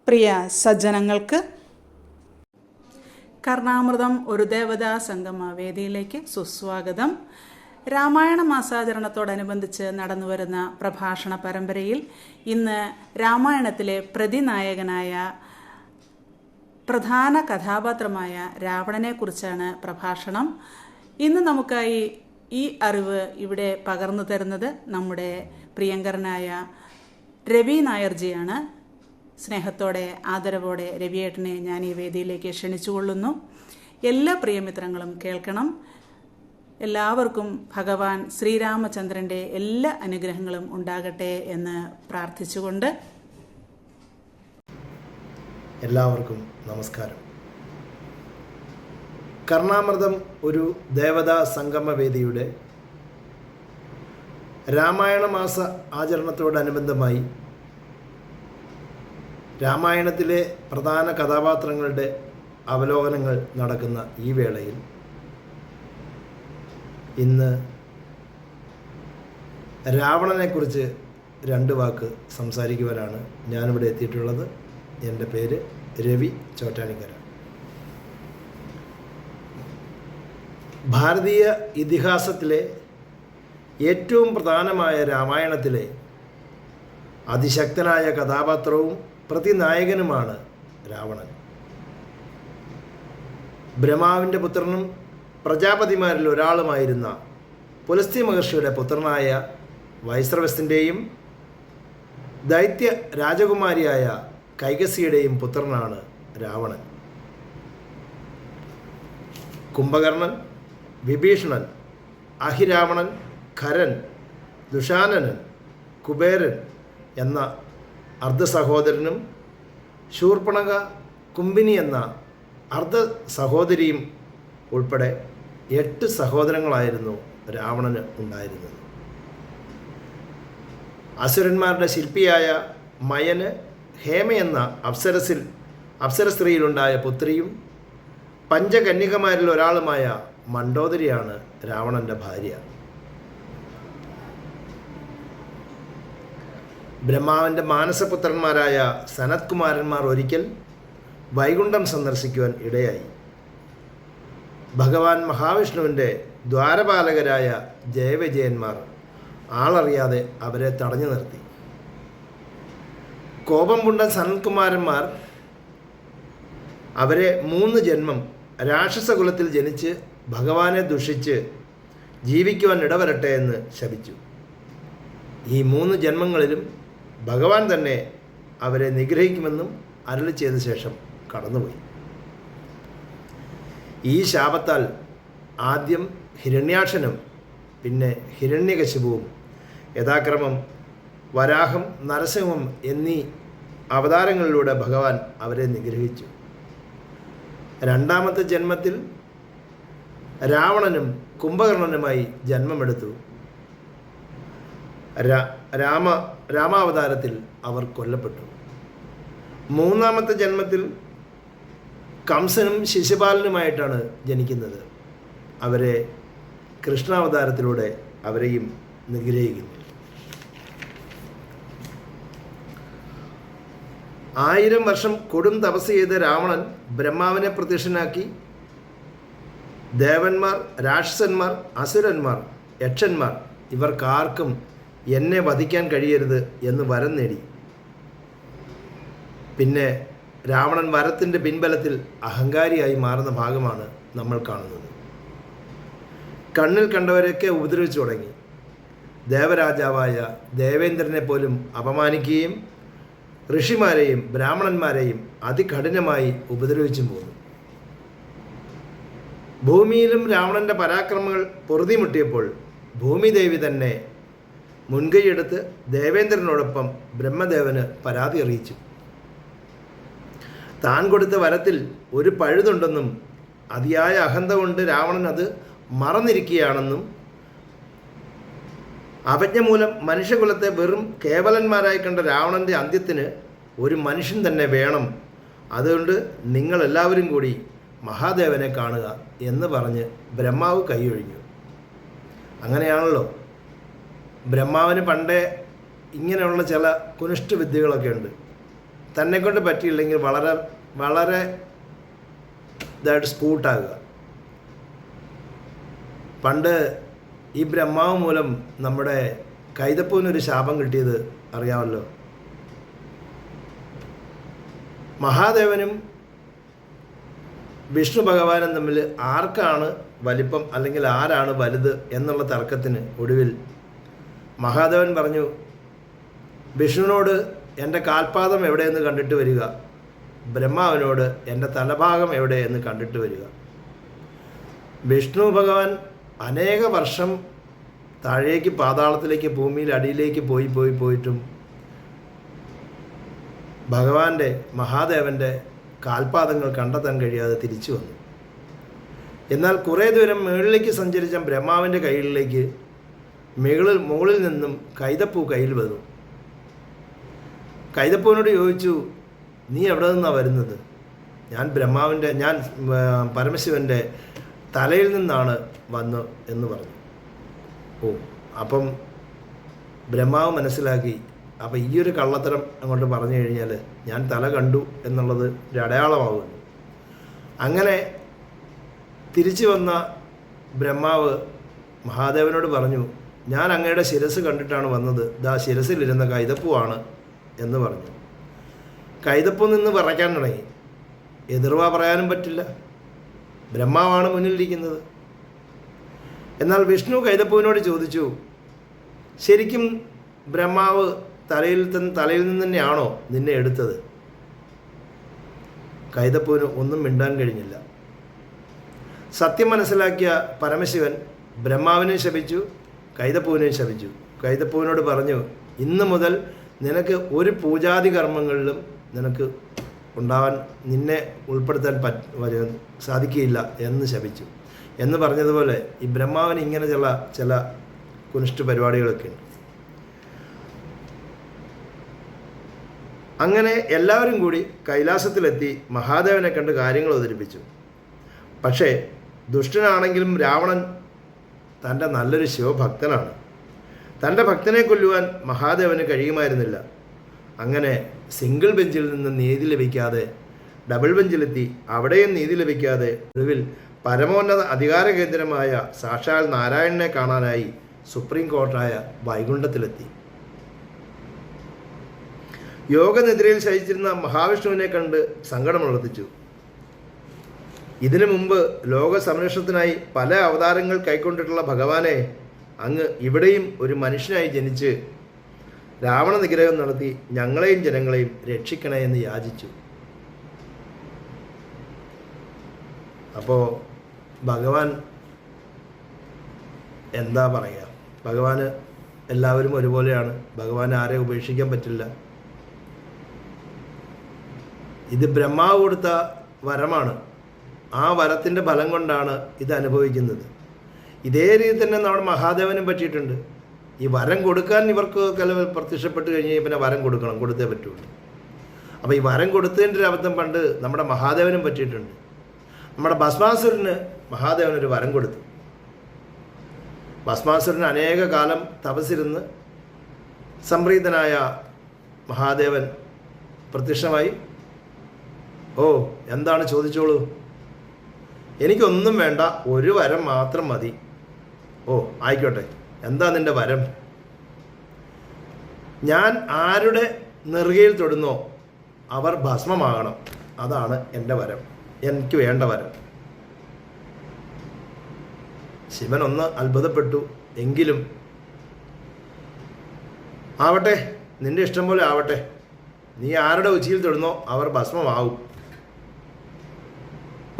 പ്രിയ സജ്ജനങ്ങൾക്ക് കർണാമൃതം ഒരു ദേവതാ സംഗമ വേദിയിലേക്ക് സുസ്വാഗതം. രാമായണ മാസാചരണത്തോടനുബന്ധിച്ച് നടന്നുവരുന്ന പ്രഭാഷണ പരമ്പരയിൽ ഇന്ന് രാമായണത്തിലെ പ്രതിനായകനായ പ്രധാന കഥാപാത്രമായ രാവണനെക്കുറിച്ചാണ് പ്രഭാഷണം. ഇന്ന് നമുക്കായി ഈ അറിവ് ഇവിടെ പകർന്നു തരുന്നത് നമ്മുടെ പ്രിയങ്കരനായ രവി നായർജിയാണ്. സ്നേഹത്തോടെ ആദരവോടെ രവിയേട്ടനെ ഞാൻ ഈ വേദിയിലേക്ക് ക്ഷണിച്ചുകൊള്ളുന്നു. എല്ലാ പ്രിയമിത്രങ്ങളും കേൾക്കണം. എല്ലാവർക്കും ഭഗവാൻ ശ്രീരാമചന്ദ്രൻ്റെ എല്ലാ അനുഗ്രഹങ്ങളും ഉണ്ടാകട്ടെ എന്ന് പ്രാർത്ഥിച്ചുകൊണ്ട് എല്ലാവർക്കും നമസ്കാരം. കർണാമൃതം ഒരു ദേവതാ സംഗമവേദിയുടെ രാമായണ മാസ ആചരണത്തോടനുബന്ധമായി രാമായണത്തിലെ പ്രധാന കഥാപാത്രങ്ങളുടെ അവലോകനങ്ങൾ നടക്കുന്ന ഈ വേളയിൽ ഇന്ന് രാവണനെക്കുറിച്ച് രണ്ട് വാക്ക് സംസാരിക്കുവാനാണ് ഞാനിവിടെ എത്തിയിട്ടുള്ളത്. എൻ്റെ പേര് രവി ചോറ്റാനിക്കര. ഭാരതീയ ഇതിഹാസത്തിലെ ഏറ്റവും പ്രധാനമായ രാമായണത്തിലെ അതിശക്തനായ കഥാപാത്രവും പ്രതിനായകനുമാണ് രാവണൻ. ബ്രഹ്മാവിൻ്റെ പുത്രനും പ്രജാപതിമാരിൽ ഒരാളുമായിരുന്ന പുലസ്ത്യ മഹർഷിയുടെ പുത്രനായ വൈശ്രവസിൻ്റെയും ദൈത്യ രാജകുമാരിയായ കൈകസിയുടെയും പുത്രനാണ് രാവണൻ. കുംഭകർണൻ, വിഭീഷണൻ, അഹിരാവണൻ, ഖരൻ, ദുഷാനനൻ, കുബേരൻ എന്ന അർദ്ധ സഹോദരനും ശൂർപ്പണഖ, കുംഭിനി എന്ന അർദ്ധ സഹോദരിയും ഉൾപ്പെടെ 8 സഹോദരങ്ങളായിരുന്നു രാവണന് ഉണ്ടായിരുന്നത്. അസുരന്മാരുടെ ശില്പിയായ മയന് ഹേമ എന്ന അപ്സര സ്ത്രീയിലുണ്ടായ പുത്രിയും പഞ്ചകന്യകമാരിൽ ഒരാളുമായ മണ്ഡോദരിയാണ് രാവണൻ്റെ ഭാര്യ. ബ്രഹ്മാവിൻ്റെ മാനസപുത്രന്മാരായ സനത്കുമാരന്മാർ ഒരിക്കൽ വൈകുണ്ഠം സന്ദർശിക്കുവാൻ ഇടയായി. ഭഗവാൻ മഹാവിഷ്ണുവിൻ്റെ ദ്വാരപാലകരായ ജയവിജയന്മാർ ആളറിയാതെ അവരെ തടഞ്ഞു നിർത്തി. കോപം പൂണ്ട സനത്കുമാരന്മാർ അവരെ 3 ജന്മം രാക്ഷസകുലത്തിൽ ജനിച്ച് ഭഗവാനെ ദുഷിച്ച് ജീവിക്കുവാൻ ഇടവരട്ടെ എന്ന് ശപിച്ചു. ഈ 3 ജന്മങ്ങളിലും ഭഗവാൻ തന്നെ അവരെ നിഗ്രഹിക്കുമെന്നും അരുളി ചെയ്ത ശേഷം കടന്നുപോയി. ഈ ശാപത്താൽ ആദ്യം ഹിരണ്യാക്ഷനും പിന്നെ ഹിരണ്യകശിപുവും യഥാക്രമം വരാഹം, നരസിംഹം എന്നീ അവതാരങ്ങളിലൂടെ ഭഗവാൻ അവരെ നിഗ്രഹിച്ചു. 2ാമത്തെ ജന്മത്തിൽ രാവണനും കുംഭകർണനുമായി ജന്മമെടുത്തു. രാമാവതാരത്തിൽ അവർ കൊല്ലപ്പെട്ടു. 3ാമത്തെ ജന്മത്തിൽ കംസനും ശിശുപാലനുമായിട്ടാണ് ജനിക്കുന്നത്. അവരെ കൃഷ്ണാവതാരത്തിലൂടെ അവരെയും നിഗ്രഹിക്കുന്നു. 1000 വർഷം കൊടും തപസ് ചെയ്ത രാവണൻ ബ്രഹ്മാവിനെ പ്രത്യക്ഷനാക്കി ദേവന്മാർ, രാക്ഷസന്മാർ, അസുരന്മാർ, യക്ഷന്മാർ ഇവർക്കാർക്കും എന്നെ വധിക്കാൻ കഴിയരുത് എന്ന് വരം നേടി. പിന്നെ രാവണൻ വരത്തിൻ്റെ പിൻബലത്തിൽ അഹങ്കാരിയായി മാറുന്ന ഭാഗമാണ് നമ്മൾ കാണുന്നത്. കണ്ണിൽ കണ്ടവരെയൊക്കെ ഉപദ്രവിച്ചു തുടങ്ങി. ദേവരാജാവായ ദേവേന്ദ്രനെ പോലും അപമാനിക്കുകയും ഋഷിമാരെയും ബ്രാഹ്മണന്മാരെയും അതികഠിനമായി ഉപദ്രവിച്ചും പോന്നു. ഭൂമിയിലും രാവണൻ്റെ പരാക്രമങ്ങൾ പൊറുതിമുട്ടിയപ്പോൾ ഭൂമിദേവി തന്നെ മുൻകൈയെടുത്ത് ദേവേന്ദ്രനോടൊപ്പം ബ്രഹ്മദേവന് പരാതി അറിയിച്ചു. താൻ കൊടുത്ത വരത്തിൽ ഒരു പഴുതുണ്ടെന്നും അതിയായ അഹന്ത കൊണ്ട് രാവണൻ അത് മറന്നിരിക്കുകയാണെന്നും അവജ്ഞ മൂലം മനുഷ്യകുലത്തെ വെറും കേവലന്മാരായി കണ്ട രാവണൻ്റെ അന്ത്യത്തിന് ഒരു മനുഷ്യൻ തന്നെ വേണം, അതുകൊണ്ട് നിങ്ങളെല്ലാവരും കൂടി മഹാദേവനെ കാണുക എന്ന് പറഞ്ഞ് ബ്രഹ്മാവ് കൈയൊഴിഞ്ഞു. അങ്ങനെയാണല്ലോ ബ്രഹ്മാവിന് പണ്ടേ ഇങ്ങനെയുള്ള ചില കുനിഷ്ഠ വിദ്യകളൊക്കെ ഉണ്ട്. തന്നെക്കൊണ്ട് പറ്റിയില്ലെങ്കിൽ വളരെ വളരെ ഇതായിട്ട് സ്കൂട്ടാകുക. പണ്ട് ഈ ബ്രഹ്മാവ് മൂലം നമ്മുടെ കൈതപ്പൂവിനൊരു ശാപം കിട്ടിയത് അറിയാമല്ലോ. മഹാദേവനും വിഷ്ണു ഭഗവാനും തമ്മിൽ ആർക്കാണ് വലിപ്പം അല്ലെങ്കിൽ ആരാണ് വലുത് എന്നുള്ള തർക്കത്തിന് ഒടുവിൽ മഹാദേവൻ പറഞ്ഞു, വിഷ്ണുവിനോട് എൻ്റെ കാൽപാദം എവിടെയെന്ന് കണ്ടിട്ട് വരിക, ബ്രഹ്മാവിനോട് എൻ്റെ തലഭാഗം എവിടെയെന്ന് കണ്ടിട്ട് വരിക. വിഷ്ണു ഭഗവാൻ അനേക വർഷം താഴേക്ക് പാതാളത്തിലേക്ക് ഭൂമിയിൽ അടിയിലേക്ക് പോയിട്ടും ഭഗവാന്റെ മഹാദേവൻ്റെ കാൽപാദങ്ങൾ കണ്ടെത്താൻ കഴിയാതെ തിരിച്ചു വന്നു. എന്നാൽ കുറേ ദൂരം മുകളിലേക്ക് സഞ്ചരിച്ച ബ്രഹ്മാവിൻ്റെ കൈകളിലേക്ക് മുകളിൽ നിന്നും കൈതപ്പൂ കയ്യിൽ വന്നു. കൈതപ്പൂവിനോട് ചോദിച്ചു, നീ എവിടെ നിന്നാണ് വരുന്നത്? ഞാൻ പരമശിവൻ്റെ തലയിൽ നിന്നാണ് വന്നു എന്ന് പറഞ്ഞു. അപ്പം ബ്രഹ്മാവ് മനസ്സിലാക്കി, അപ്പം ഈ ഒരു കള്ളത്തരം അങ്ങോട്ട് പറഞ്ഞു കഴിഞ്ഞാൽ ഞാൻ തല കണ്ടു എന്നുള്ളത് ഒരു അടയാളമാകുന്നു. അങ്ങനെ തിരിച്ചു വന്ന ബ്രഹ്മാവ് മഹാദേവനോട് പറഞ്ഞു, ഞാൻ അങ്ങയുടെ ശിരസ് കണ്ടിട്ടാണ് വന്നത്, ദാ ശിരസിലിരുന്ന കൈതപ്പൂവാണ് എന്ന് പറഞ്ഞു. കൈതപ്പൂ നിന്ന് പറയ്ക്കാൻ തുടങ്ങി. എതിർവാ പറയാനും പറ്റില്ല, ബ്രഹ്മാവാണ് മുന്നിലിരിക്കുന്നത്. എന്നാൽ വിഷ്ണു കൈതപ്പൂവിനോട് ചോദിച്ചു, ശരിക്കും ബ്രഹ്മാവ് തലയിൽ നിന്ന് തന്നെയാണോ നിന്നെ എടുത്തത്? കൈതപ്പൂവിന് ഒന്നും മിണ്ടാൻ കഴിഞ്ഞില്ല. സത്യം മനസ്സിലാക്കിയ പരമശിവൻ ബ്രഹ്മാവിനെ ശപിച്ചു, കൈതപ്പൂവിനെ ശപിച്ചു. കൈതപ്പൂവിനോട് പറഞ്ഞു, ഇന്ന് മുതൽ നിനക്ക് ഒരു പൂജാതി കർമ്മങ്ങളിലും നിനക്ക് നിന്നെ ഉൾപ്പെടുത്താൻ സാധിക്കുകയില്ല എന്ന് ശപിച്ചു. എന്ന് പറഞ്ഞതുപോലെ ഈ ബ്രഹ്മാവിന് ഇങ്ങനെ ചില കുനിഷ്ഠ പരിപാടികളൊക്കെ ഉണ്ട്. അങ്ങനെ എല്ലാവരും കൂടി കൈലാസത്തിലെത്തി മഹാദേവനെ കണ്ട് കാര്യങ്ങൾ അവതരിപ്പിച്ചു. പക്ഷേ ദുഷ്ടനാണെങ്കിലും രാവണൻ തൻ്റെ നല്ലൊരു ശിവഭക്തനാണ്. തൻ്റെ ഭക്തനെ കൊല്ലുവാൻ മഹാദേവന് കഴിയുമായിരുന്നില്ല. അങ്ങനെ സിംഗിൾ ബെഞ്ചിൽ നിന്ന് നീതി ലഭിക്കാതെ ഡബിൾ ബെഞ്ചിലെത്തി അവിടെയും നീതി ലഭിക്കാതെ ഒടുവിൽ പരമോന്നത അധികാര കേന്ദ്രമായ സാക്ഷാൽ നാരായണനെ കാണാനായി സുപ്രീം കോർട്ടായ വൈകുണ്ഠത്തിലെത്തി. യോഗനിദ്രയിൽ ശയിച്ചിരുന്ന മഹാവിഷ്ണുവിനെ കണ്ട് സങ്കടമുണർത്തിച്ചു. ഇതിനു മുമ്പ് ലോക സംരക്ഷണത്തിനായി പല അവതാരങ്ങൾ കൈക്കൊണ്ടിട്ടുള്ള ഭഗവാനെ അങ്ങ് ഇവിടെയും ഒരു മനുഷ്യനായി ജനിച്ച് രാവണ നിഗ്രഹം നടത്തി ഞങ്ങളെയും ജനങ്ങളെയും രക്ഷിക്കണേ എന്ന് യാചിച്ചു. അപ്പോൾ ഭഗവാൻ എന്താ പറയുക, ഭഗവാന് എല്ലാവരും ഒരുപോലെയാണ്. ഭഗവാൻ ആരെ ഉപേക്ഷിക്കാൻ പറ്റില്ല. ഇത് ബ്രഹ്മാവ് കൊടുത്ത വരമാണ്. ആ വരത്തിൻ്റെ ഫലം കൊണ്ടാണ് ഇത് അനുഭവിക്കുന്നത്. ഇതേ രീതി തന്നെ നമ്മുടെ മഹാദേവനും പറ്റിയിട്ടുണ്ട്. ഈ വരം കൊടുക്കാൻ ഇവർക്ക് പ്രത്യക്ഷപ്പെട്ട് കഴിഞ്ഞാൽ പിന്നെ വരം കൊടുത്തേ പറ്റുള്ളൂ. അപ്പോൾ ഈ വരം കൊടുത്തതിൻ്റെ ഒരു അബദ്ധം പണ്ട് നമ്മുടെ മഹാദേവനും പറ്റിയിട്ടുണ്ട്. നമ്മുടെ ഭസ്മാസുരന് മഹാദേവനൊരു വരം കൊടുത്തു. ഭസ്മാസുരന് അനേക കാലം തപസ്സിരുന്ന് സംപ്രീതനായ മഹാദേവൻ പ്രത്യക്ഷമായി, എന്താണ് ചോദിച്ചോളൂ, എനിക്കൊന്നും വേണ്ട, ഒരു വരം മാത്രം മതി. ആയിക്കോട്ടെ, എന്താ നിൻ്റെ വരം? ഞാൻ ആരുടെ നെറുകയിൽ തൊടുന്നോ അവർ ഭസ്മമാകണം, അതാണ് എൻ്റെ വരം, എനിക്ക് വേണ്ട വരം. ശിവൻ ഒന്ന് അത്ഭുതപ്പെട്ടു. എങ്കിലും ആവട്ടെ, നിൻ്റെ ഇഷ്ടം പോലെ ആവട്ടെ, നീ ആരുടെ ഉച്ചിയിൽ തൊടുന്നോ അവർ ഭസ്മമാവും.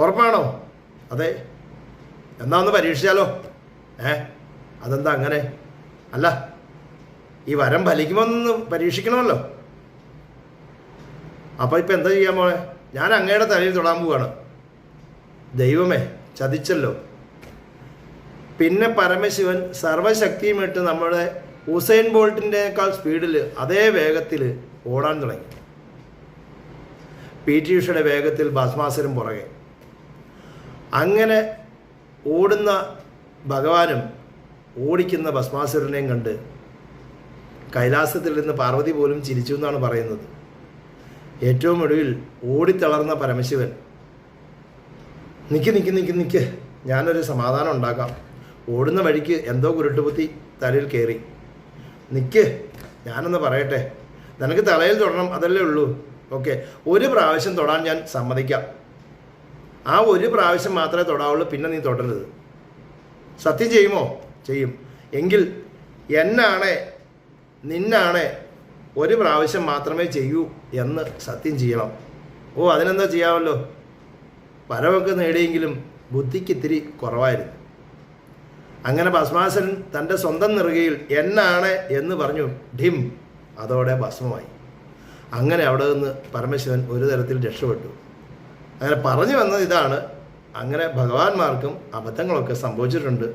ഉറപ്പാണോ? അതെ. എന്നാ ഒന്ന് പരീക്ഷിച്ചാലോ? അതെന്താ അങ്ങനെ? അല്ല, ഈ വരം ഫലിക്കുമോന്നൊന്ന് പരീക്ഷിക്കണമല്ലോ. അപ്പോൾ ഇപ്പം എന്താ ചെയ്യാൻ പോണേ? ഞാൻ അങ്ങയുടെ തലയിൽ തൊടാൻ പോവാണ്. ദൈവമേ, ചതിച്ചല്ലോ. പിന്നെ പരമശിവൻ സർവശക്തിയും ഇട്ട് നമ്മുടെ ഉസൈൻ ബോൾട്ടിൻ്റെക്കാൾ സ്പീഡിൽ അതേ വേഗത്തിൽ ഓടാൻ തുടങ്ങി. PT ഉഷയുടെ വേഗത്തിൽ ഭസ്മാസുരൻ പുറകെ. അങ്ങനെ ഓടുന്ന ഭഗവാനും ഓടിക്കുന്ന ഭസ്മാസുരനെയും കണ്ട് കൈലാസത്തിൽ നിന്ന് പാർവതി പോലും ചിരിച്ചു എന്നാണ് പറയുന്നത്. ഏറ്റവും ഒടുവിൽ ഓടിത്തളർന്ന പരമശിവൻ, നിക്ക്, ഞാനൊരു സമാധാനം ഉണ്ടാക്കാം. ഓടുന്ന വഴിക്ക് എന്തോ കുരുട്ടുപുത്തി തലയിൽ കയറി. നിക്ക്, ഞാനൊന്ന് പറയട്ടെ. നിനക്ക് തലയിൽ തൊടണം, അതല്ലേ ഉള്ളൂ. ഓക്കെ, ഒരു പ്രാവശ്യം തൊടാൻ ഞാൻ സമ്മതിക്കാം. ആ ഒരു പ്രാവശ്യം മാത്രമേ തൊടാവുള്ളൂ, പിന്നെ നീ തൊടരുത്. സത്യം ചെയ്യുമോ? ചെയ്യും. എങ്കിൽ എന്നാണേ നിന്നാണേ ഒരു പ്രാവശ്യം മാത്രമേ ചെയ്യൂ എന്ന് സത്യം ചെയ്യണം. ഓ, അതിനെന്താ ചെയ്യാമല്ലോ. പരമൊക്കെ നേടിയെങ്കിലും ബുദ്ധിക്ക് ഇത്തിരി കുറവായിരുന്നു. അങ്ങനെ ഭസ്മാസുരൻ തൻ്റെ സ്വന്തം നെറുകയിൽ എന്നാണ് എന്ന് പറഞ്ഞു. ഡിം, അതോടെ ഭസ്മമായി. അങ്ങനെ അവിടെ നിന്ന് പരമശിവൻ ഒരു തരത്തിൽ രക്ഷപ്പെട്ടു. അങ്ങനെ പറഞ്ഞു വന്നത് ഇതാണ്. അങ്ങനെ ഭഗവാന്മാർക്കും അബദ്ധങ്ങളൊക്കെ സംഭവിച്ചിട്ടുണ്ട്.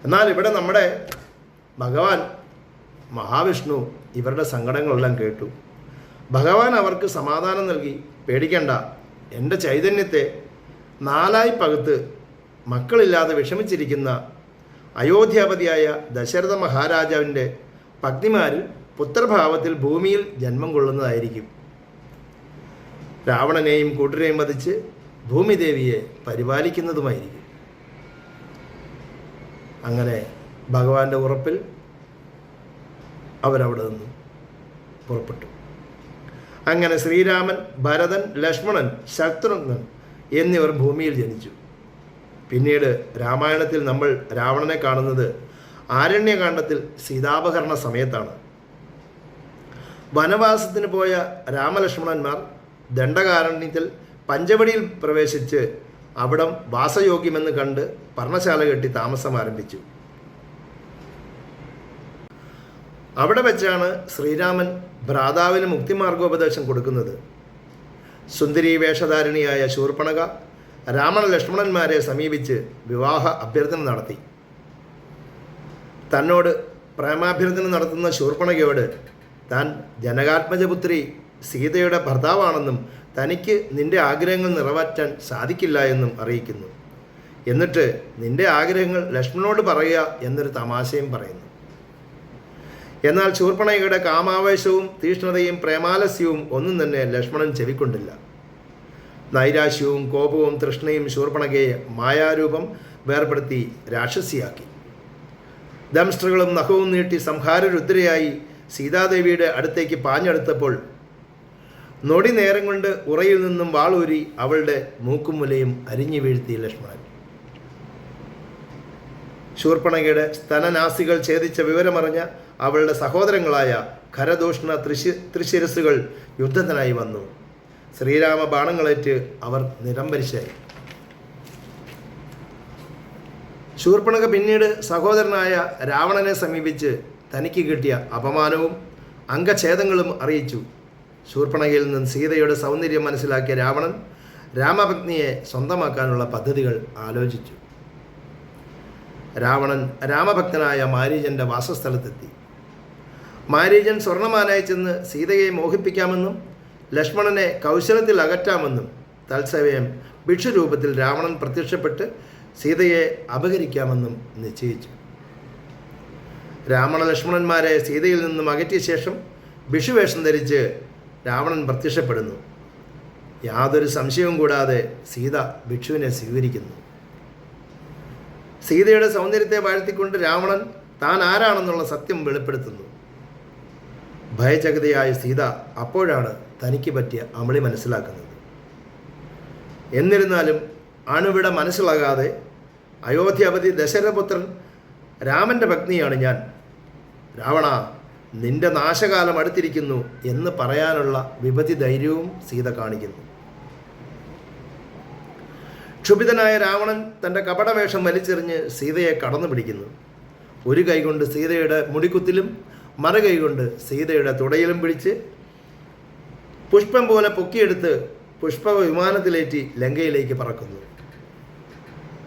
എന്നാൽ ഇവിടെ നമ്മുടെ ഭഗവാൻ മഹാവിഷ്ണു ഇവരുടെ സങ്കടങ്ങളെല്ലാം കേട്ടു. ഭഗവാൻ അവർക്ക് സമാധാനം നൽകി. പേടിക്കണ്ട, എൻ്റെ ചൈതന്യത്തെ നാലായി പകുത്ത് മക്കളില്ലാതെ വിഷമിച്ചിരിക്കുന്ന അയോധ്യാപതിയായ ദശരഥ മഹാരാജാവിൻ്റെ പത്നിമാരിൽ പുത്രഭാവത്തിൽ ഭൂമിയിൽ ജന്മം കൊള്ളുന്നതായിരിക്കും. രാവണനെയും കൂട്ടരെയും വധിച്ച് ഭൂമിദേവിയെ പരിപാലിക്കുന്നതുമായിരിക്കും. അങ്ങനെ ഭഗവാന്റെ ഉറപ്പിൽ അവരവിടെ നിന്നും പുറപ്പെട്ടു. അങ്ങനെ ശ്രീരാമൻ, ഭരതൻ, ലക്ഷ്മണൻ, ശത്രുഘ്നൻ എന്നിവർ ഭൂമിയിൽ ജനിച്ചു. പിന്നീട് രാമായണത്തിൽ നമ്മൾ രാവണനെ കാണുന്നത് ആരണ്യകാണ്ഡത്തിൽ സീതാപഹരണ സമയത്താണ്. വനവാസത്തിന് പോയ രാമലക്ഷ്മണന്മാർ ദണ്ഡകാരണ്യത്തിൽ പഞ്ചവടിയിൽ പ്രവേശിച്ച് അവിടം വാസയോഗ്യമെന്ന് കണ്ട് പർണശാല കെട്ടി താമസം ആരംഭിച്ചു. അവിടെ വെച്ചാണ് ശ്രീരാമൻ ഭ്രാതാവിന് മുക്തിമാർഗോപദേശം കൊടുക്കുന്നത്. സുന്ദരീ വേഷധാരിണിയായ ശൂർപ്പണഖ രാമണ ലക്ഷ്മണന്മാരെ സമീപിച്ച് വിവാഹ അഭ്യർത്ഥന നടത്തി. തന്നോട് പ്രേമാഭ്യർത്ഥന നടത്തുന്ന ശൂർപ്പണഖയോട് താൻ ജനകാത്മജപുത്രി സീതയുടെ ഭർത്താവാണെന്നും തനിക്ക് നിന്റെ ആഗ്രഹങ്ങൾ നിറവേറ്റാൻ സാധിക്കില്ല എന്നും അറിയിക്കുന്നു. എന്നിട്ട് നിന്റെ ആഗ്രഹങ്ങൾ ലക്ഷ്മണനോട് പറയുക എന്നൊരു തമാശയും പറയുന്നു. എന്നാൽ ശൂർപ്പണഖയുടെ കാമാവേശവും തീഷ്ണതയും പ്രേമാലസ്യവും ഒന്നും തന്നെ ലക്ഷ്മണൻ ചെവിക്കൊണ്ടില്ല. നൈരാശ്യവും കോപവും തൃഷ്ണയും ശൂർപ്പണഖയെ മായാരൂപം വേർപെടുത്തി രാക്ഷസിയാക്കി. ദംഷ്ട്രകളും നഖവും നീട്ടി സംഹാരരുദ്രയായി സീതാദേവിയുടെ അടുത്തേക്ക് പാഞ്ഞെടുത്തപ്പോൾ നൊടി നേരം കൊണ്ട് ഉറയിൽ നിന്നും വാളൂരി അവളുടെ മൂക്കും മുലയും അരിഞ്ഞു വീഴ്ത്തി ലക്ഷ്മണൻ. ശൂർപ്പണഖയുടെ സ്തനനാസികൾ ഛേദിച്ച വിവരമറിഞ്ഞ അവളുടെ സഹോദരങ്ങളായ ഖരദൂഷ്ണ ത്രിശിരസുകൾ യുദ്ധത്തിനായി വന്നു. ശ്രീരാമ ബാണങ്ങളേറ്റ് അവർ നിരംബരിശായി. ശൂർപ്പണഖ പിന്നീട് സഹോദരനായ രാവണനെ സമീപിച്ച് തനിക്ക് കിട്ടിയ അപമാനവും അംഗഛേദങ്ങളും അറിയിച്ചു. ശൂർപ്പണഖയിൽ നിന്ന് സീതയുടെ സൗന്ദര്യം മനസ്സിലാക്കിയ രാവണൻ രാമപത്നിയെ സ്വന്തമാക്കാനുള്ള പദ്ധതികൾ ആലോചിച്ചു. രാവണൻ രാമഭക്തനായ മാരീചൻ്റെ വാസസ്ഥലത്തെത്തി. മാരീചൻ സ്വർണ്ണമാനായി ചെന്ന് സീതയെ മോഹിപ്പിക്കാമെന്നും ലക്ഷ്മണനെ കൗശലത്തിൽ അകറ്റാമെന്നും തത്സമയം ഭിക്ഷുരൂപത്തിൽ രാവണൻ പ്രത്യക്ഷപ്പെട്ട് സീതയെ അപഹരിക്കാമെന്നും നിശ്ചയിച്ചു. രാവണ ലക്ഷ്മണന്മാരെ സീതയിൽ നിന്നും അകറ്റിയ ശേഷം ഭിക്ഷുവേഷം ധരിച്ച് രാവണൻ പ്രത്യക്ഷപ്പെടുന്നു. യാതൊരു സംശയവും കൂടാതെ സീത ഭിക്ഷുവിനെ സ്വീകരിക്കുന്നു. സീതയുടെ സൗന്ദര്യത്തെ വാഴ്ത്തിക്കൊണ്ട് രാവണൻ താൻ ആരാണെന്നുള്ള സത്യം വെളിപ്പെടുത്തുന്നു. ഭയചകിതയായ സീത അപ്പോഴാണ് തനിക്ക് പറ്റിയ അമളി മനസ്സിലാക്കുന്നത്. എന്നിരുന്നാലും അണുവിട മനസ്സിലാകാതെ അയോധ്യാപതി ദശരഥപുത്രൻ രാമൻ്റെ പത്നിയാണ് ഞാൻ. രാവണ, നിന്റെ നാശകാലം അടുത്തിരിക്കുന്നു എന്ന് പറയാനുള്ള വിപതി ധൈര്യവും സീത കാണിക്കുന്നു. ക്ഷുഭിതനായ രാവണൻ തൻ്റെ കപടവേഷം വലിച്ചെറിഞ്ഞ് സീതയെ കടന്നു പിടിക്കുന്നു. ഒരു കൈകൊണ്ട് സീതയുടെ മുടിക്കുത്തിലും മറുകൈകൊണ്ട് സീതയുടെ തുടയിലും പിടിച്ച് പുഷ്പം പോലെ പൊക്കിയെടുത്ത് പുഷ്പ വിമാനത്തിലേറ്റി ലങ്കയിലേക്ക് പറക്കുന്നു.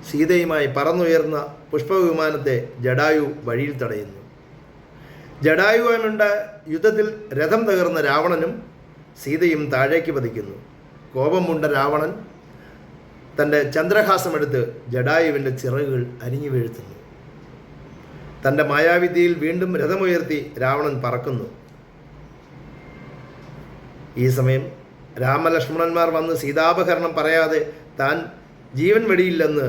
സീതയുമായി പറന്നുയർന്ന പുഷ്പവിമാനത്തെ ജടായു വഴിയിൽ തടയുന്നു. ജടായുവാനുണ്ട യുദ്ധത്തിൽ രഥം തകർന്ന രാവണനും സീതയും താഴേക്ക് പതിക്കുന്നു. കോപം കൊണ്ട രാവണൻ തൻ്റെ ചന്ദ്രഹാസമെടുത്ത് ജടായുവിൻ്റെ ചിറകുകൾ അരിഞ്ഞു വീഴ്ത്തുന്നു. തൻ്റെ മായാവിദ്യയിൽ വീണ്ടും രഥമുയർത്തി രാവണൻ പറക്കുന്നു. ഈ സമയം രാമലക്ഷ്മണന്മാർ വന്ന് സീതാപഹരണം പറയാതെ താൻ ജീവൻ വെടിയില്ലെന്ന്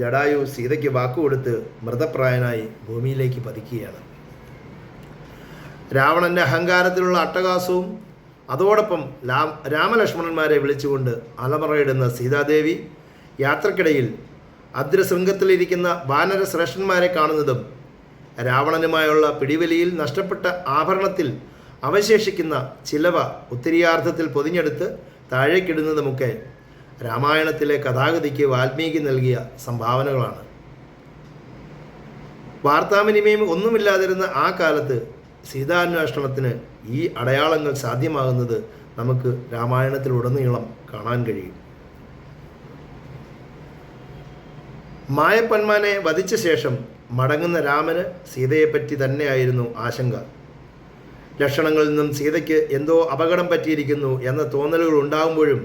ജടായു സീതയ്ക്ക് വാക്കുകൊടുത്ത് മൃതപ്രായനായി ഭൂമിയിലേക്ക് പതിക്കുകയാണ്. രാവണൻ്റെ അഹങ്കാരത്തിലുള്ള അട്ടഹാസവും അതോടൊപ്പം രാമലക്ഷ്മണന്മാരെ വിളിച്ചുകൊണ്ട് അലമുറയിടുന്ന സീതാദേവി യാത്രക്കിടയിൽ അദ്രശൃംഗത്തിലിരിക്കുന്ന വാനര ശ്രേഷ്ഠന്മാരെ കാണുന്നതും രാവണനുമായുള്ള പിടിവലിയിൽ നഷ്ടപ്പെട്ട ആഭരണത്തിൽ അവശേഷിക്കുന്ന ചിലവ ഉത്തരീയാർത്ഥത്തിൽ പൊതിഞ്ഞെടുത്ത് താഴേക്കിടുന്നതുമൊക്കെ രാമായണത്തിലെ കഥാഗതിക്ക് വാൽമീകി നൽകിയ സംഭാവനകളാണ്. വാർത്താവിനിമയം ഒന്നുമില്ലാതിരുന്ന ആ കാലത്ത് സീതാന്വേഷണത്തിന് ഈ അടയാളങ്ങൾ സാധ്യമാകുന്നത് നമുക്ക് രാമായണത്തിലുടനീളം കാണാൻ കഴിയും. മായപ്പന്മാനെ വധിച്ച ശേഷം മടങ്ങുന്ന രാമന് സീതയെപ്പറ്റി തന്നെയായിരുന്നു ആശങ്ക. ലക്ഷണങ്ങളിൽ നിന്നും സീതയ്ക്ക് എന്തോ അപകടം പറ്റിയിരിക്കുന്നു എന്ന തോന്നലുകൾ ഉണ്ടാകുമ്പോഴും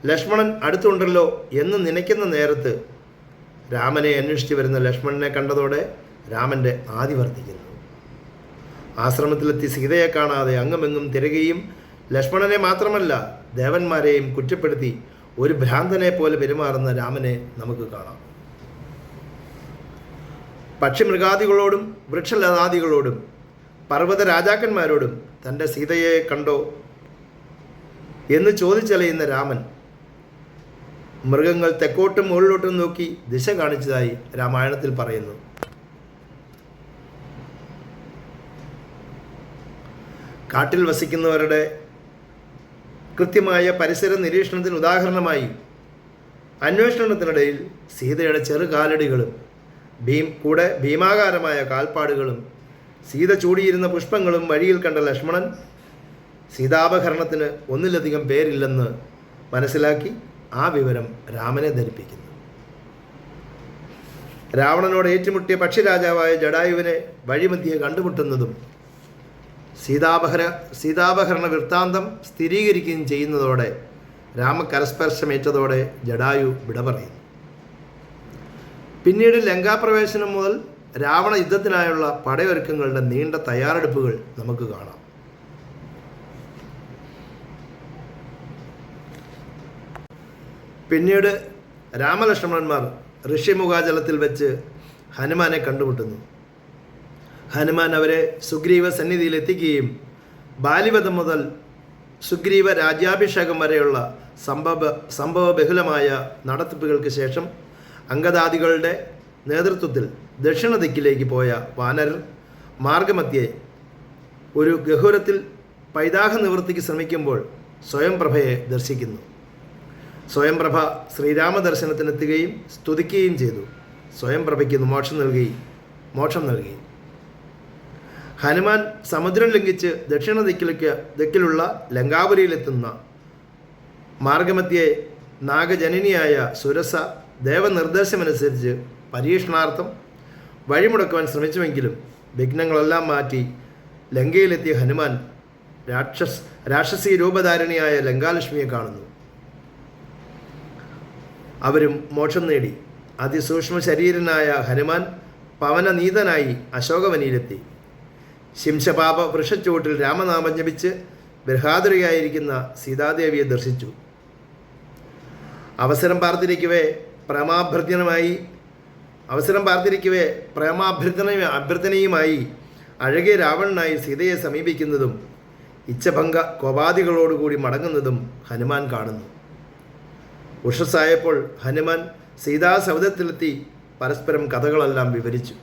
ലക്ഷ്മണൻ അടുത്തുണ്ടല്ലോ എന്ന് നനയ്ക്കുന്ന നേരത്ത് രാമനെ അന്വേഷിച്ച് വരുന്ന ലക്ഷ്മണനെ കണ്ടതോടെ രാമൻ്റെ ആദി വർദ്ധിക്കുന്നു. ആശ്രമത്തിലെത്തി സീതയെ കാണാതെ അങ്ങുമെങ്ങും തിരയുകയും ലക്ഷ്മണനെ മാത്രമല്ല ദേവന്മാരെയും കുറ്റപ്പെടുത്തി ഒരു ഭ്രാന്തനെ പോലെ പെരുമാറുന്ന രാമനെ നമുക്ക് കാണാം. പക്ഷിമൃഗാദികളോടും വൃക്ഷലതാദികളോടും പർവ്വത രാജാക്കന്മാരോടും തൻ്റെ സീതയെ കണ്ടോ എന്ന് ചോദിച്ചലയുന്ന രാമൻ മൃഗങ്ങൾ തെക്കോട്ടും മുകളിലോട്ടും നോക്കി ദിശ കാണിച്ചതായി രാമായണത്തിൽ പറയുന്നു. കാട്ടിൽ വസിക്കുന്നവരുടെ കൃത്യമായ പരിസര നിരീക്ഷണത്തിന് ഉദാഹരണമായി അന്വേഷണത്തിനിടയിൽ സീതയുടെ ചെറുകാലടികളും കൂടെ ഭീമാകാരമായ കാൽപ്പാടുകളും സീത ചൂടിയിരുന്ന പുഷ്പങ്ങളും വഴിയിൽ കണ്ട ലക്ഷ്മണൻ സീതാപഹരണത്തിന് ഒന്നിലധികം പേരില്ലെന്ന് മനസ്സിലാക്കി ആ വിവരം രാമനെ ധരിപ്പിക്കുന്നു. രാവണനോട് ഏറ്റുമുട്ടിയ പക്ഷിരാജാവായ ജടായുവിനെ വഴിമധ്യേ കണ്ടുമുട്ടുന്നതും സീതാപഹരണ വൃത്താന്തം സ്ഥിരീകരിക്കുകയും ചെയ്യുന്നതോടെ രാമകരസ്പർശമേറ്റതോടെ ജടായു വിട പറയുന്നു. പിന്നീട് ലങ്കാപ്രവേശനം മുതൽ രാവണ യുദ്ധത്തിനായുള്ള പടയൊരുക്കങ്ങളുടെ നീണ്ട തയ്യാറെടുപ്പുകൾ നമുക്ക് കാണാം. പിന്നീട് രാമലക്ഷ്മണന്മാർ ഋഷിമുഖാചലത്തിൽ വെച്ച് ഹനുമാനെ കണ്ടുമുട്ടുന്നു. ഹനുമാൻ അവരെ സുഗ്രീവ സന്നിധിയിൽ എത്തിക്കുകയും ബാലിവധം മുതൽ സുഗ്രീവ രാജ്യാഭിഷേകം വരെയുള്ള സംഭവ ബഹുലമായ നടത്തിപ്പുകൾക്ക് ശേഷം അംഗദാദികളുടെ നേതൃത്വത്തിൽ ദക്ഷിണ ദിക്കിലേക്ക് പോയ വാനരർ മാർഗമധ്യേ ഒരു ഗഹുരത്തിൽ പൈതാഹ നിവൃത്തിക്ക് ശ്രമിക്കുമ്പോൾ സ്വയംപ്രഭയെ ദർശിക്കുന്നു. സ്വയംപ്രഭ ശ്രീരാമദർശനത്തിനെത്തുകയും സ്തുതിക്കുകയും ചെയ്തു. സ്വയംപ്രഭയ്ക്ക് മോക്ഷം നൽകി. ഹനുമാൻ സമുദ്രം ലംഘിച്ച് ദക്ഷിണ ദിക്കിലുള്ള ലങ്കാപുരിയിലെത്തുന്ന മാർഗമധ്യേ നാഗജനനിയായ സുരസ ദേവനിർദ്ദേശമനുസരിച്ച് പരീക്ഷണാർത്ഥം വഴിമുടക്കുവാൻ ശ്രമിച്ചുവെങ്കിലും വിഘ്നങ്ങളെല്ലാം മാറ്റി ലങ്കയിലെത്തിയ ഹനുമാൻ രാക്ഷസീ രൂപധാരിണിയായ ലങ്കാലക്ഷ്മിയെ കാണുന്നു. അവരും മോക്ഷം നേടി. അതിസൂക്ഷ്മ ശരീരനായ ഹനുമാൻ പവനനീതനായി അശോകവനിയിലെത്തി. ശിംശപാപ വൃക്ഷച്ചുവട്ടിൽ രാമനാമം ജപിച്ച് ബൃഹാതുരയായിരിക്കുന്ന സീതാദേവിയെ ദർശിച്ചു. അവസരം പാർത്തിരിക്കവേ അഭ്യർത്ഥനയുമായി അഴകിയ രാവണനായി സീതയെ സമീപിക്കുന്നതും ഇച്ഛഭംഗ കോപാദികളോടുകൂടി മടങ്ങുന്നതും ഹനുമാൻ കാണുന്നു. ഉഷസ്സായപ്പോൾ ഹനുമാൻ സീതാസൗധത്തിലെത്തി പരസ്പരം കഥകളെല്ലാം വിവരിച്ചു.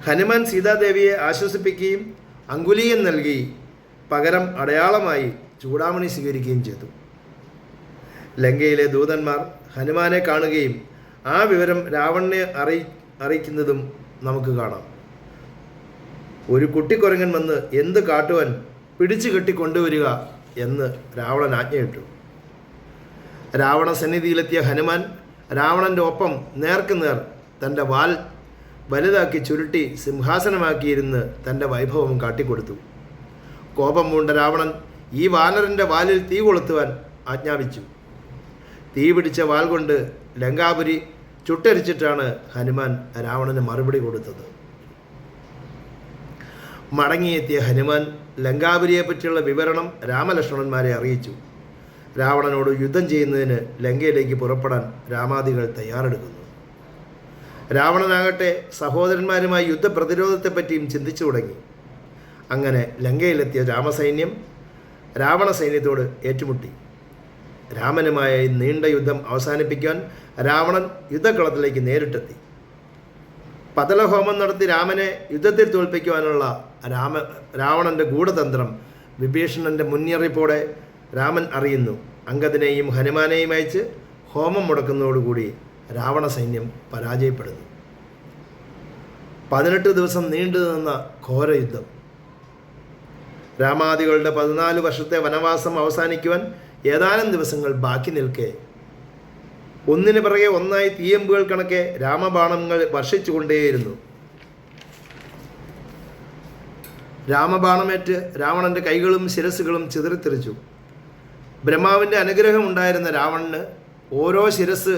ഹനുമാൻ സീതാദേവിയെ ആശ്വസിപ്പിക്കുകയും അങ്കുലീയം നൽകി പകരം അടയാളമായി ചൂടാമണി സ്വീകരിക്കുകയും ചെയ്തു. ലങ്കയിലെ ദൂതന്മാർ ഹനുമാനെ കാണുകയും ആ വിവരം രാവണനെ അറിയിക്കുന്നതും നമുക്ക് കാണാം. ഒരു കുട്ടിക്കുരങ്ങൻ വന്ന് എന്ത് കാട്ടുവാൻ പിടിച്ചു കെട്ടിക്കൊണ്ടുവരിക എന്ന് രാവണൻ ആജ്ഞയിട്ടു. രാവണ സന്നിധിയിലെത്തിയ ഹനുമാൻ രാവണൻ്റെ ഒപ്പം നേർക്കുനേർ തൻ്റെ വാൽ വലുതാക്കി ചുരുട്ടി സിംഹാസനമാക്കിയിരുന്ന് തൻ്റെ വൈഭവം കാട്ടിക്കൊടുത്തു. കോപം പൂണ്ട രാവണൻ ഈ വാനരൻ്റെ വാലിൽ തീ കൊളുത്തുവാൻ ആജ്ഞാപിച്ചു. തീ പിടിച്ച വാൽ കൊണ്ട് ലങ്കാപുരി ചുട്ടരിച്ചിട്ടാണ് ഹനുമാൻ രാവണന് മറുപടി കൊടുത്തത്. മടങ്ങിയെത്തിയ ഹനുമാൻ ലങ്കാപുരിയെപ്പറ്റിയുള്ള വിവരണം രാമലക്ഷ്മണന്മാരെ അറിയിച്ചു. രാവണനോട് യുദ്ധം ചെയ്യുന്നതിന് ലങ്കയിലേക്ക് പുറപ്പെടാൻ രാമാദികൾ തയ്യാറെടുക്കുന്നു. രാവണനാകട്ടെ സഹോദരന്മാരുമായി യുദ്ധപ്രതിരോധത്തെപ്പറ്റിയും ചിന്തിച്ചു തുടങ്ങി. അങ്ങനെ ലങ്കയിലെത്തിയ രാമസൈന്യം രാവണ സൈന്യത്തോട് ഏറ്റുമുട്ടി. രാമനുമായ ഈ നീണ്ട യുദ്ധം അവസാനിപ്പിക്കാൻ രാവണൻ യുദ്ധക്കളത്തിലേക്ക് നേരിട്ടെത്തി. പതലഹോമം നടത്തി രാമനെ യുദ്ധത്തിൽ തോൽപ്പിക്കുവാനുള്ള രാവണൻ്റെ ഗൂഢതന്ത്രം വിഭീഷണൻ്റെ മുന്നറിയിപ്പോടെ രാമൻ അറിയുന്നു. അംഗദനെയും ഹനുമാനെയും അയച്ച് ഹോമം മുടക്കുന്നതോടുകൂടി രാവണ സൈന്യം പരാജയപ്പെടുന്നു. 18 ദിവസം നീണ്ടു നിന്ന ഘോരയുദ്ധം. രാമാദികളുടെ 14 വർഷത്തെ വനവാസം അവസാനിക്കുവാൻ ഏതാനും ദിവസങ്ങൾ ബാക്കി നിൽക്കെ ഒന്നിനു പിറകെ ഒന്നായി തീയമ്പുകൾ കണക്കെ രാമബാണങ്ങൾ വർഷിച്ചുകൊണ്ടേയിരുന്നു. രാമബാണമേറ്റ് രാവണൻ്റെ കൈകളും ശിരസ്സുകളും ചിതറിത്തെറിച്ചു. ബ്രഹ്മാവിൻ്റെ അനുഗ്രഹം ഉണ്ടായിരുന്ന രാവണന് ഓരോ ശിരസ്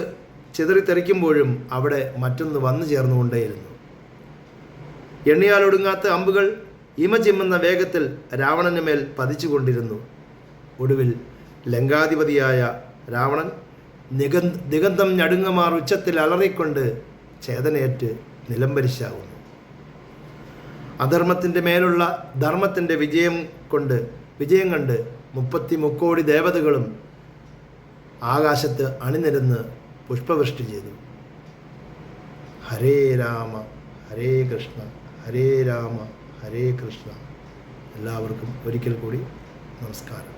ചിതറിത്തെറിക്കുമ്പോഴും അവിടെ മറ്റൊന്ന് വന്നു ചേർന്നുകൊണ്ടേയിരുന്നു. എണ്ണിയാലൊടുങ്ങാത്ത അമ്പുകൾ ഇമചിമ്മുന്ന വേഗത്തിൽ രാവണന് മേൽ പതിച്ചുകൊണ്ടിരുന്നു. ഒടുവിൽ ലങ്കാധിപതിയായ രാവണൻ ദിഗന്ധം ഞടുങ്ങമാർ ഉച്ചത്തിൽ അലറിക്കൊണ്ട് ചേതനയേറ്റ് നിലംപരിശാകുന്നു. അധർമ്മത്തിൻ്റെ മേലുള്ള ധർമ്മത്തിൻ്റെ വിജയം കണ്ട് 33 കോടി ദേവതകളും ആകാശത്ത് അണിനിരന്ന് പുഷ്പവൃഷ്ടി ചെയ്തു. ഹരേ രാമ ഹരേ കൃഷ്ണ ഹരേ രാമ ഹരേ കൃഷ്ണ. എല്ലാവർക്കും ഒരിക്കൽ കൂടി നമസ്കാരം.